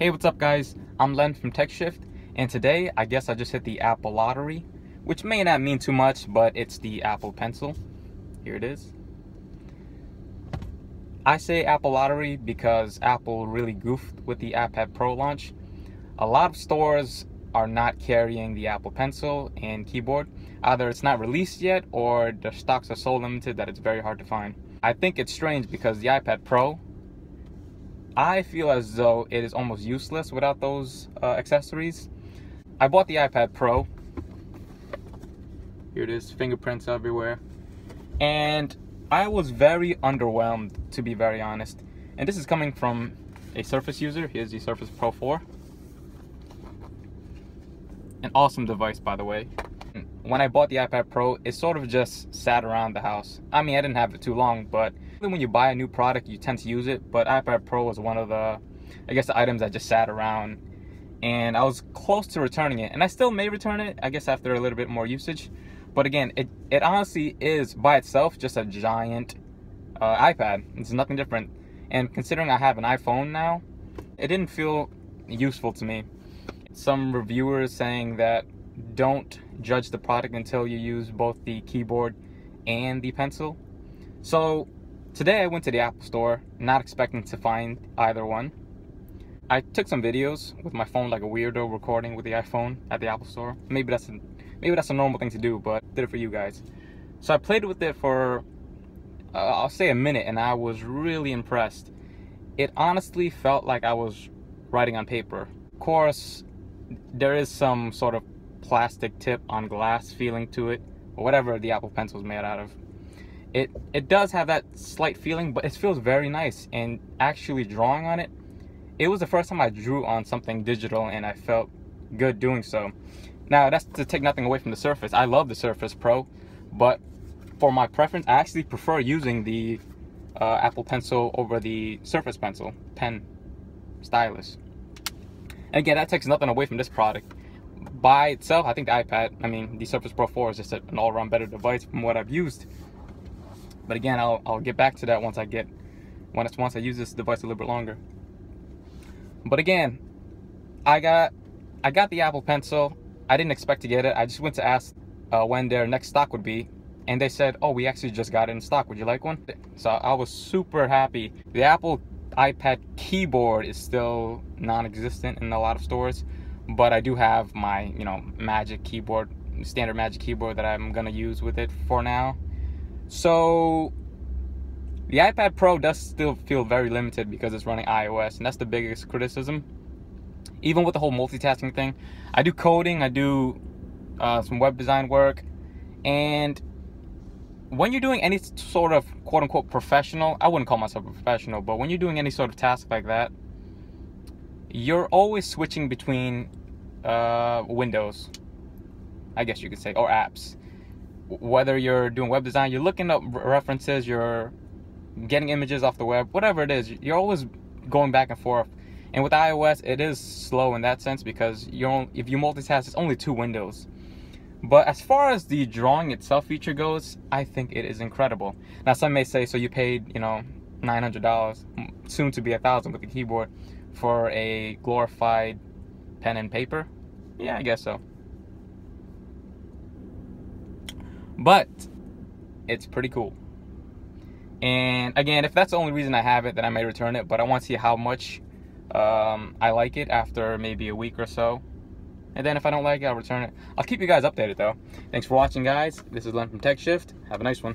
Hey, what's up guys? I'm Len from TechShift, and today I guess I just hit the Apple lottery, which may not mean too much, but it's the Apple Pencil. Here it is. I say Apple lottery because Apple really goofed with the iPad Pro launch. A lot of stores are not carrying the Apple Pencil and keyboard. Either it's not released yet or the stocks are so limited that it's very hard to find. I think it's strange because the iPad Pro, I feel as though it is almost useless without those accessories. I bought the iPad Pro. Here it is, fingerprints everywhere. And I was very underwhelmed, to be very honest. And this is coming from a Surface user. Here's the Surface Pro 4. An awesome device, by the way. When I bought the iPad Pro, it sort of just sat around the house. I mean, I didn't have it too long, but when you buy a new product, you tend to use it. But iPad Pro was one of the, the items that just sat around. And I was close to returning it. And I still may return it, I guess, after a little bit more usage. But again, it honestly is, by itself, just a giant iPad. It's nothing different. And considering I have an iPhone now, it didn't feel useful to me. Some reviewers saying that don't judge the product until you use both the keyboard and the pencil. So today I went to the Apple store, not expecting to find either one. I took some videos with my phone like a weirdo, recording with the iPhone at the Apple store. Maybe that's a normal thing to do, but I did it for you guys. So I played with it for I'll say a minute, and I was really impressed. It honestly felt like I was writing on paper. Of course, there is some sort of plastic tip on glass feeling to it, or whatever the Apple Pencil is made out of. It does have that slight feeling, but it feels very nice. And actually drawing on it, it was the first time I drew on something digital, and I felt good doing so. Now, that's to take nothing away from the Surface. I love the Surface Pro, but for my preference, I actually prefer using the Apple Pencil over the Surface Pencil pen stylus. And again, that takes nothing away from this product. By itself, I think the Surface Pro 4 is just an all-around better device from what I've used. But again, I'll get back to that once I use this device a little bit longer. But again, I got the Apple Pencil. I didn't expect to get it. I just went to ask when their next stock would be, and they said, "Oh, we actually just got it in stock. Would you like one?" So I was super happy. The Apple iPad keyboard is still non-existent in a lot of stores, but I do have my Magic keyboard, standard Magic keyboard that I'm gonna use with it for now. So the iPad Pro does still feel very limited because it's running iOS, and that's the biggest criticism. Even with the whole multitasking thing, I do coding, I do some web design work, and when you're doing any sort of quote-unquote professional, I wouldn't call myself a professional, but when you're doing any sort of task like that, you're always switching between windows, I guess you could say, or apps. Whether you're doing web design, you're looking up references, you're getting images off the web, whatever it is, you're always going back and forth. And with iOS, it is slow in that sense because if you multitask, it's only 2 windows. But as far as the drawing itself feature goes, I think it is incredible. Now, some may say, so you paid, $900, soon to be $1,000 with the keyboard, for a glorified pen and paper? Yeah, I guess so. But it's pretty cool. And again, if that's the only reason I have it, then I may return it. But I want to see how much I like it after maybe a week or so. And then if I don't like it, I'll return it. I'll keep you guys updated though. Thanks for watching, guys. This is Len from TechShift. Have a nice one.